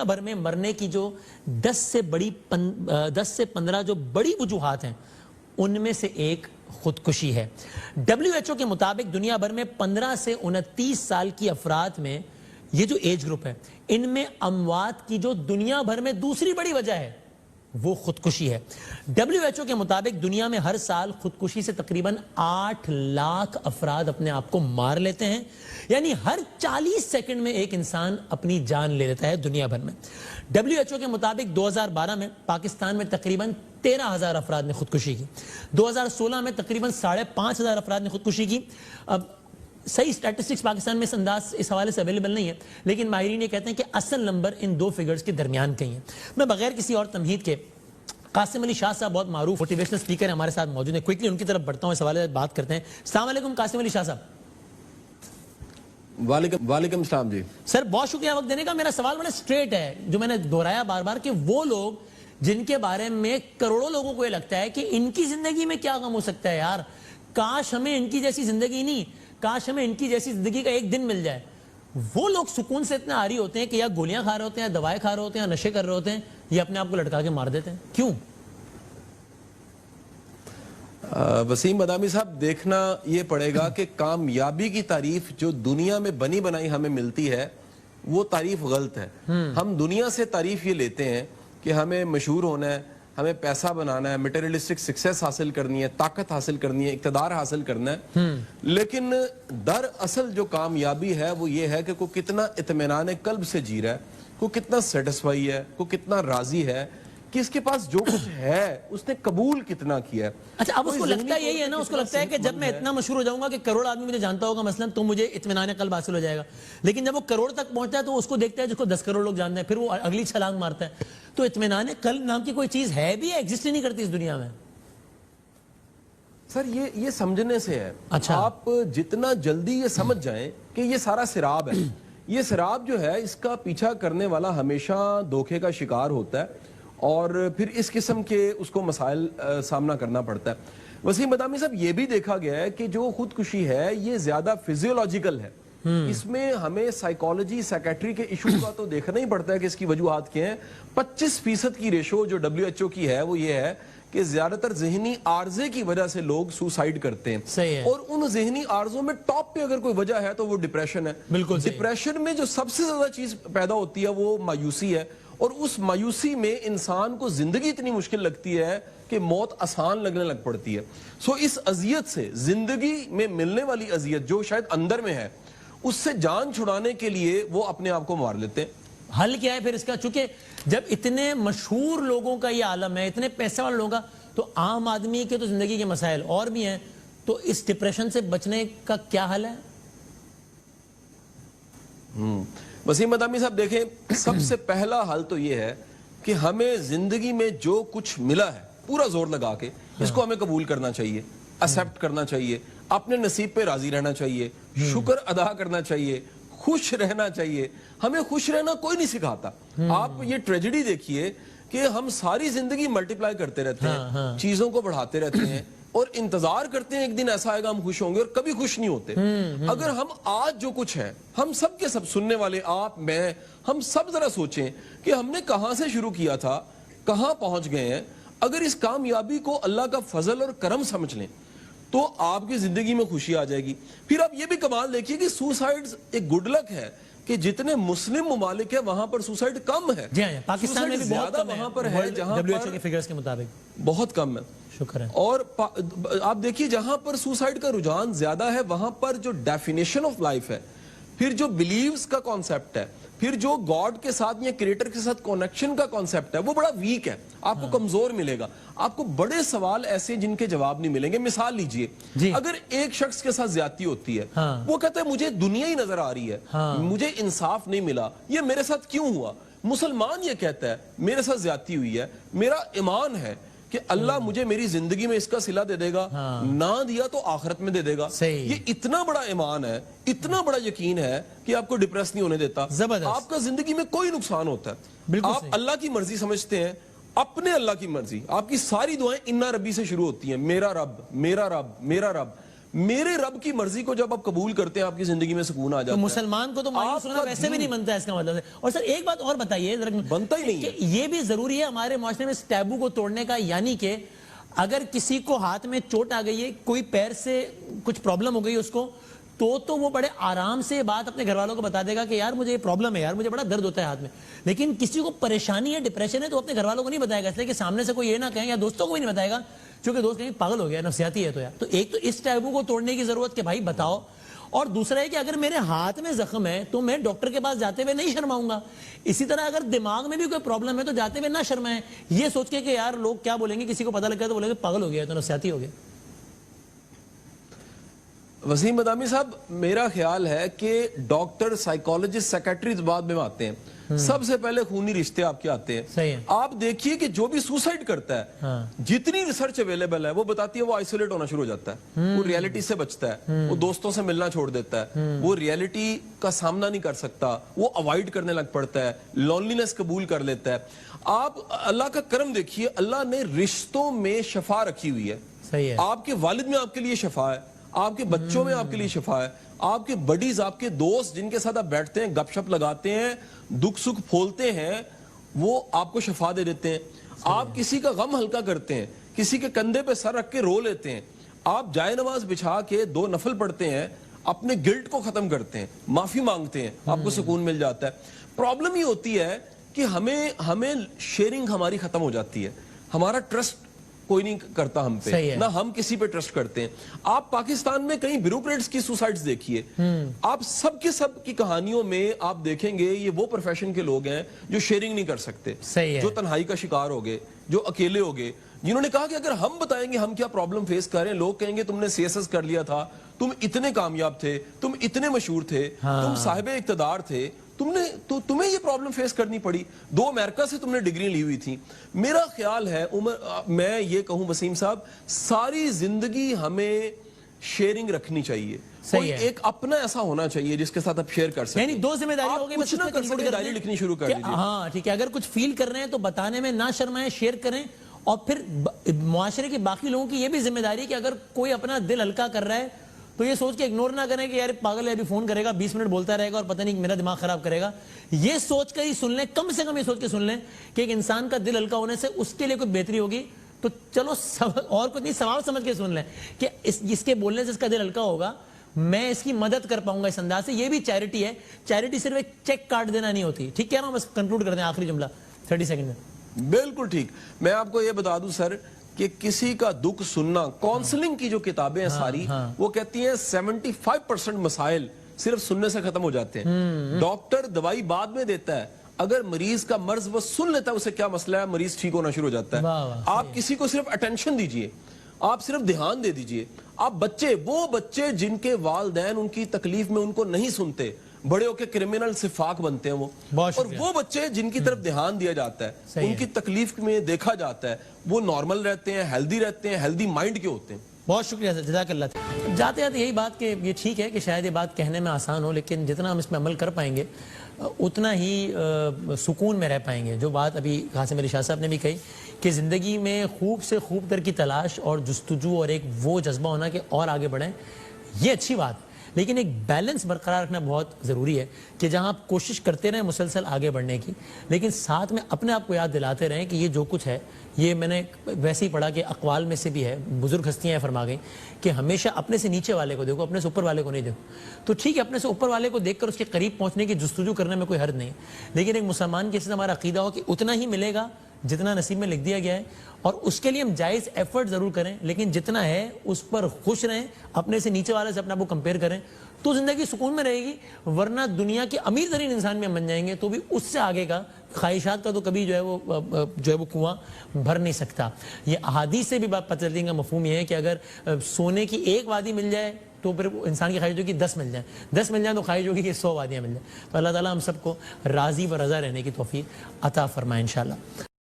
دنیا بھر میں مرنے کی جو 10 سے 15 جو بڑی وجوہات ہیں ان میں سے ایک خودکشی ہے۔ WHO کے مطابق دنیا بھر میں 15 سے 29 سال کی افراد میں یہ جو ایج گروپ ہے ان میں اموات کی جو دنیا بھر میں دوسری بڑی وجہ ہے وہ خودکشی ہے۔ WHO کے مطابق دنیا میں ہر سال خودکشی سے تقریباً 8 لاکھ افراد اپنے آپ کو مار لیتے ہیں، یعنی ہر 40 سیکنڈ میں ایک انسان اپنی جان لے لیتا ہے دنیا بھر میں۔ WHO کے مطابق 2012 میں پاکستان میں تقریباً 13,000 افراد نے خودکشی کی، 2016 میں تقریباً 5,500 افراد نے خودکشی کی۔ اب صحیح سٹیٹسٹکس پاکستان میں اس حوالے سے اویلیبل نہیں ہے، لیکن ماہرین یہ کہتے ہیں کہ اصل نمبر ان دو فگرز کے درمیان کہیں ہے۔ میں بغیر کسی اور تمہید کے قاسم علی شاہ صاحب بہت معروف موٹیویشنل اسپیکر ہیں، ہمارے ساتھ موجود ہیں، کوئکلی ان کی طرف بڑھتا ہوں، اس حوالے سے بات کرتے ہیں۔ السلام علیکم قاسم علی شاہ صاحب۔ وعلیکم السلام جی سر، بہت شکریہ وقت دینے کا۔ میرا سوال بڑا سٹریٹ ہے جو میں نے دہرایا بار بار کہ وہ لوگ جن کے بارے میں کروڑوں لوگوں کو یہ لگتا ہے کہ ان کی زندگی میں کیا غم ہو سکتا ہے، یار کاش ہمیں ان کی جیسی زندگی نہیں، کاش ہمیں ان کی جیسی زندگی کا ایک دن مل جائے، وہ لوگ سکون سے اتنے عاری ہوتے ہیں کہ یا گولیاں کھا رہے ہوتے ہیں، یا دوائیں کھا رہے ہوتے ہیں، یا نشے کر رہے ہوتے ہیں، یا اپنے آپ کو لٹکا کے مار دیتے ہیں، کیوں؟ وسیم مدامی صاحب، دیکھنا یہ پڑے گا کہ کامیابی کی تعریف جو دنیا میں بنی بنائی ہمیں ملتی ہے وہ تعریف غلط ہے۔ ہم دنیا سے تعریف یہ لیتے ہیں کہ ہمیں مشہور ہونا ہے، ہمیں پیسہ بنانا ہے، میٹیریلسٹک سکسیس حاصل کرنی ہے، طاقت حاصل کرنی ہے، اقتدار حاصل کرنا ہے، لیکن در اصل جو کامیابی ہے وہ یہ ہے کہ کوئی کتنا اطمینان قلب سے جی رہا ہے، کوئی کتنا سیٹسفائی ہے، کوئی کتنا راضی ہے کہ اس کے پاس جو کچھ ہے اس نے قبول کتنا کیا ہے۔ اچھا، اب اس کو لگتا ہے یہی ہے نا، اس کو لگتا ہے کہ جب میں اتنا مشہور ہو جاؤں گا کہ کروڑ آدمی مجھے جانتا ہوگا مثلا تو مجھے اطمینان قلب حاصل ہو جائے گا، لیکن جب وہ کروڑ تک پہنچتا ہے تو اس کو دیکھتا ہے جس کو 10 کروڑ لوگ جانتے ہیں، پھر وہ اگلی چھلانگ مارتا ہے۔ تو اطمینان قلب نام کی کوئی چیز ہے بھی، ایگزسٹ ہی نہیں کرتی اس دنیا میں؟ سر یہ سمجھنے سے ہے۔ اچھا، آپ جتنا جلدی یہ سمجھ جائیں کہ یہ سارا سراب ہے، یہ سراب جو ہے اس کا پیچھا کرنے والا ہمیشہ دھوکے کا شکار ہوتا ہے اور پھر اس قسم کے اس کو مسائل سامنا کرنا پڑتا ہے۔ وسیم مدامی صاحب، یہ بھی دیکھا گیا ہے کہ جو خودکشی ہے یہ زیادہ فزیولوجیکل ہے، اس میں ہمیں سائیکالوجی سائیکیٹری کے ایشو کا تو دیکھنا ہی پڑتا ہے کہ اس کی وجوہات کیا ہیں۔ 25% کی ریشو جو WHO کی ہے وہ یہ ہے کہ زیادہ تر ذہنی عارضے کی وجہ سے لوگ سوسائیڈ کرتے ہیں، صحیح ہے، اور ان ذہنی عارضوں میں ٹاپ پہ اگر کوئی وجہ ہے تو وہ ڈپریشن ہے۔ بالکل ڈپریشن میں جو سب سے زیادہ چیز پیدا ہوتی ہے وہ مایوسی ہے، اور اس مایوسی میں انسان کو زندگی اتنی مشکل لگتی ہے کہ موت آسان لگنے لگ پڑتی ہے۔ سو اس اذیت سے، زندگی میں ملنے والی اذیت جو شاید اندر میں ہے، اس سے جان چھڑانے کے لیے وہ اپنے آپ کو مار لیتے ہیں۔ حل کیا ہے پھر اس کا؟ چونکہ جب اتنے مشہور لوگوں کا یہ عالم ہے، اتنے پیسے والے لوگوں کا، تو عام آدمی کے تو زندگی کے مسائل اور بھی ہیں، تو اس ڈپریشن سے بچنے کا کیا حل ہے؟ وسیم مدامی صاحب دیکھیں، سب سے پہلا حل تو یہ ہے کہ ہمیں زندگی میں جو کچھ ملا ہے پورا زور لگا کے اس کو ہمیں قبول کرنا چاہیے، ایکسیپٹ کرنا چاہیے، اپنے نصیب پہ راضی رہنا چاہیے، شکر ادا کرنا چاہیے، خوش رہنا چاہیے۔ ہمیں خوش رہنا کوئی نہیں سکھاتا۔ آپ یہ ٹریجڈی دیکھیے کہ ہم ساری زندگی ملٹیپلائی کرتے رہتے ہیں، چیزوں کو بڑھاتے رہتے ہیں اور انتظار کرتے ہیں ایک دن ایسا آئے گا ہم خوش ہوں گے، اور کبھی خوش نہیں ہوتے۔ اگر ہم آج جو کچھ ہے، ہم سب کے سب سننے والے، آپ، میں، ہم سب ذرا سوچیں کہ ہم نے کہاں سے شروع کیا تھا، کہاں پہنچ گئے ہیں۔ اگر اس کامیابی کو اللہ کا فضل اور کرم سمجھ لیں تو آپ کی زندگی میں خوشی آ جائے گی۔ پھر آپ یہ بھی کمال دیکھیے کہ سوسائڈز ایک گڈ لک ہے کہ جتنے مسلم ممالک ہیں وہاں پر سوسائڈ کم ہے۔ جی ہاں، پاکستان میں بھی بہت کم ہے، وہاں پر ہے جہاں WHO کے فگرز کے مطابق بہت کم ہے۔ شکر ہے۔ اور آپ دیکھیے جہاں پر سوسائڈ کا رجحان زیادہ ہے وہاں پر جو ڈیفینیشن آف لائف ہے، پھر جو بلیوز کا کانسیپٹ ہے، پھر جو گاڈ کے ساتھ یا کریٹر کے ساتھ کنیکشن کا کانسیپٹ ہے، وہ بڑا ویک ہے، آپ کو کمزور ملے گا۔ آپ کو بڑے سوال ایسے جن کے جواب نہیں ملیں گے۔ مثال لیجئے، اگر ایک شخص کے ساتھ زیادتی ہوتی ہے، وہ کہتا ہے مجھے دنیا ہی نظر آ رہی ہے، مجھے انصاف نہیں ملا، یہ میرے ساتھ کیوں ہوا؟ مسلمان یہ کہتا ہے میرے ساتھ زیادتی ہوئی ہے، میرا ایمان ہے کہ اللہ مجھے میری زندگی میں اس کا صلہ دے دے گا، نہ دیا تو آخرت میں دے دے گا۔ یہ اتنا بڑا ایمان ہے، اتنا بڑا یقین ہے کہ آپ کو ڈپریس نہیں ہونے دیتا۔ آپ کا زندگی میں کوئی نقصان ہوتا ہے، آپ اللہ کی مرضی سمجھتے ہیں، اپنے اللہ کی مرضی۔ آپ کی ساری دعائیں انا ربی سے شروع ہوتی ہیں، میرا رب، میرا رب، میرا رب۔ میرے رب کی مرضی کو جب آپ قبول کرتے ہیں آپ کی زندگی میں سکون آ جاتا تو ہے. مسلمان کو تو مایوس ہونا ویسے بھی نہیں بنتا ہے اس کا مطلب ہے. اور سر ایک بات اور بتائیے بنتا ہی نہیں ہے. کہ یہ بھی ضروری ہے ہمارے معاشرے میں اس ٹیبو کو توڑنے کا, یعنی کہ اگر کسی کو ہاتھ میں چوٹ آ گئی ہے, کوئی پیر سے کچھ پرابلم ہو گئی اس کو, تو وہ بڑے آرام سے بات اپنے گھر والوں کو بتا دے گا کہ یار مجھے یہ پرابلم ہے, یار مجھے بڑا درد ہوتا ہے ہاتھ میں. لیکن کسی کو پریشانی ہے, ڈپریشن ہے, تو اپنے گھر والوں کو نہیں بتائے گا, اس لیے کہ سامنے سے کوئی یہ نہ کہیں, یا دوستوں کو بھی نہیں بتائے گا کیونکہ دوست کہیں پاگل ہو گیا, نفسیاتی ہے. تو یار تو ایک تو اس ٹیبو کو توڑنے کی ضرورت کہ بھائی بتاؤ, اور دوسرا ہے کہ اگر میرے ہاتھ میں زخم ہے تو میں ڈاکٹر کے پاس جاتے ہوئے نہیں شرماؤں گا. اسی طرح اگر دماغ میں بھی کوئی پرابلم ہے تو جاتے ہوئے نہ شرمائیں, یہ سوچ کے کہ یار لوگ کیا بولیں گے, کسی کو پتہ لگ گیا تو بولیں گے پاگل ہو گیا, تو نفسیاتی ہو گیا. وسیم مدامی صاحب, میرا خیال ہے کہ ڈاکٹر, سائیکالوجسٹ, سیکریٹریز بعد میں آتے ہیں, سب سے پہلے خونی رشتے آپ کے آتے ہیں. صحیح ہے. آپ دیکھیے کہ جو بھی سوسائڈ کرتا ہے, جتنی ریسرچ اویلیبل ہے وہ بتاتی ہے وہ آئسولیٹ ہونا شروع ہو جاتا ہے, وہ ریئلٹی سے بچتا ہے, وہ دوستوں سے ملنا چھوڑ دیتا ہے, وہ ریئلٹی کا سامنا نہیں کر سکتا, وہ اوائڈ کرنے لگ پڑتا ہے, لونلینس قبول کر لیتا ہے. آپ اللہ کا کرم دیکھیے, اللہ نے رشتوں میں شفا رکھی ہوئی ہے. صحیح ہے. آپ کے والد میں آپ کے لیے شفا ہے, آپ کے بچوں میں آپ کے لیے شفا ہے, آپ کے بڈیز, آپ کے دوست جن کے ساتھ آپ بیٹھتے ہیں, گپ شپ لگاتے ہیں, دکھ سکھ پھولتے ہیں, وہ آپ کو شفا دے دیتے ہیں. آپ کسی کا غم ہلکا کرتے ہیں, کسی کے کندھے پہ سر رکھ کے رو لیتے ہیں, آپ جائے نماز بچھا کے 2 نفل پڑھتے ہیں, اپنے گلٹ کو ختم کرتے ہیں, معافی مانگتے ہیں, آپ کو سکون مل جاتا ہے. پرابلم یہ ہوتی ہے کہ ہمیں شیئرنگ ہماری ختم ہو جاتی ہے, ہمارا ٹرسٹ کوئی نہیں کرتا ہم پہ, نہ ہم کسی پہ ٹرسٹ کرتے ہیں. آپ پاکستان میں کئی بیوروکریٹس کی سوسائڈز دیکھیے, آپ سب کے سب کی کہانیوں میں آپ دیکھیں گے یہ وہ پروفیشن کے لوگ ہیں جو شیئرنگ نہیں کر سکتے, جو تنہائی کا شکار ہو گئے, جو اکیلے ہو گئے, جنہوں نے کہا کہ اگر ہم بتائیں گے ہم کیا پرابلم فیس کر رہے ہیں, لوگ کہیں گے تم نے CSS کر لیا تھا, تم اتنے کامیاب تھے, تم اتنے مشہور تھے, تم صاحب اقتدار تھے, تمہیں یہ پرابلم فیس کرنی پڑی, 2 امریکہ سے تم نے ڈگری لی ہوئی تھی. میرا خیال ہے میں یہ کہوں وسیم صاحب, ساری زندگی ہمیں شیئرنگ رکھنی چاہیے. کوئی ایک اپنا ایسا ہونا چاہیے جس کے ساتھ آپ شیئر کر سکیں. یعنی 2 ذمہ داریاں ہو گئی, کچھ نہ کر سکیں, ڈائری لکھنی شروع کر دیجیے. ہاں ٹھیک ہے, اگر کچھ فیل کر رہے ہیں تو بتانے میں نہ شرمائیں, شیئر کریں. اور پھر معاشرے کے باقی لوگوں کی یہ بھی ذمہ داری ہے کہ اگر کوئی اپنا دل ہلکا کر رہا ہے تو یہ سوچ کے اگنور نہ کریں کہ یار پاگل ہے, ابھی فون کرے گا, 20 منٹ بولتا رہے گا اور پتہ نہیں میرا دماغ خراب کرے گا. یہ سوچ کر ہی سن لیں, کم سے کم یہ سوچ کے سن لیں کہ ایک انسان کا دل ہلکا ہونے سے اس کے لیے کوئی بہتری ہوگی. تو چلو اور کچھ نہیں, ثواب سمجھ کے سن لیں کہ اس کے بولنے سے اس کا دل ہلکا ہوگا, میں اس کی مدد کر پاؤں گا اس انداز سے. یہ بھی چیریٹی ہے. چیریٹی صرف ایک چیک کاٹ دینا نہیں ہوتی. ٹھیک کہہ رہا ہوں, بس کنکلوڈ کر دیں آخری جملہ 30 سیکنڈ میں. بالکل ٹھیک. میں آپ کو یہ بتا دوں سر کہ کسی کا دکھ سننا, کونسلنگ کی جو کتابیں ہیں ساری, وہ کہتی ہیں 75% مسائل صرف سننے سے ختم ہو جاتے ہیں. ڈاکٹر دوائی بعد میں دیتا ہے, اگر مریض کا مرض وہ سن لیتا ہے اسے کیا مسئلہ ہے, مریض ٹھیک ہونا شروع ہو جاتا ہے. آپ کسی کو صرف اٹینشن دیجئے, آپ صرف دھیان دے دیجئے. آپ وہ بچے جن کے والدین ان کی تکلیف میں ان کو نہیں سنتے, بڑے ہو کے کرمنل سفاک بنتے ہیں وہ, اور وہ بچے جن کی طرف دھیان دیا جاتا ہے, ان کی تکلیف میں دیکھا جاتا ہے, وہ نارمل رہتے ہیں, ہیلدی رہتے ہیں, ہیلدی مائنڈ کے ہوتے ہیں. بہت شکریہ سر, جزاک اللہ. جاتے جاتے یہی بات کہ یہ ٹھیک ہے کہ شاید یہ بات کہنے میں آسان ہو, لیکن جتنا ہم اس میں عمل کر پائیں گے اتنا ہی سکون میں رہ پائیں گے. جو بات ابھی قاسم علی شاہ صاحب نے بھی کہی کہ زندگی میں خوب سے خوب تر کی تلاش اور جستجو اور ایک وہ جذبہ ہونا کہ اور آگے بڑھیں, یہ اچھی بات. لیکن ایک بیلنس برقرار رکھنا بہت ضروری ہے کہ جہاں آپ کوشش کرتے رہیں مسلسل آگے بڑھنے کی, لیکن ساتھ میں اپنے آپ کو یاد دلاتے رہیں کہ یہ جو کچھ ہے, یہ میں نے ویسے ہی پڑھا کہ اقوال میں سے بھی ہے, بزرگ ہستیاں فرما گئیں کہ ہمیشہ اپنے سے نیچے والے کو دیکھو, اپنے سے اوپر والے کو نہیں دیکھو. تو ٹھیک ہے, اپنے سے اوپر والے کو دیکھ کر اس کے قریب پہنچنے کی جستجو کرنے میں کوئی حرج نہیں, لیکن ایک مسلمان کے ساتھ ہمارا عقیدہ ہو کہ اتنا ہی ملے گا جتنا نصیب میں لکھ دیا گیا ہے, اور اس کے لیے ہم جائز ایفرٹ ضرور کریں, لیکن جتنا ہے اس پر خوش رہیں, اپنے سے نیچے والے سے اپنے آپ کو کمپیئر کریں تو زندگی سکون میں رہے گی. ورنہ دنیا کے امیر ترین انسان میں ہم بن جائیں گے تو بھی اس سے آگے کا خواہشات کا تو کبھی جو ہے وہ کنواں بھر نہیں سکتا. یہ احادیث سے بھی بات پتہ چلتی ہے کا مفہوم یہ ہے کہ اگر سونے کی 1 وادی مل جائے تو پھر انسان کی خواہش ہوگی 10 مل جائیں, 10 مل جائیں تو خواہش ہوگی کہ 100 وادیاں مل جائیں. تو اللہ تعالیٰ ہم سب کو راضی و رضا رہنے کی توفیق عطا فرمائے انشاءاللہ.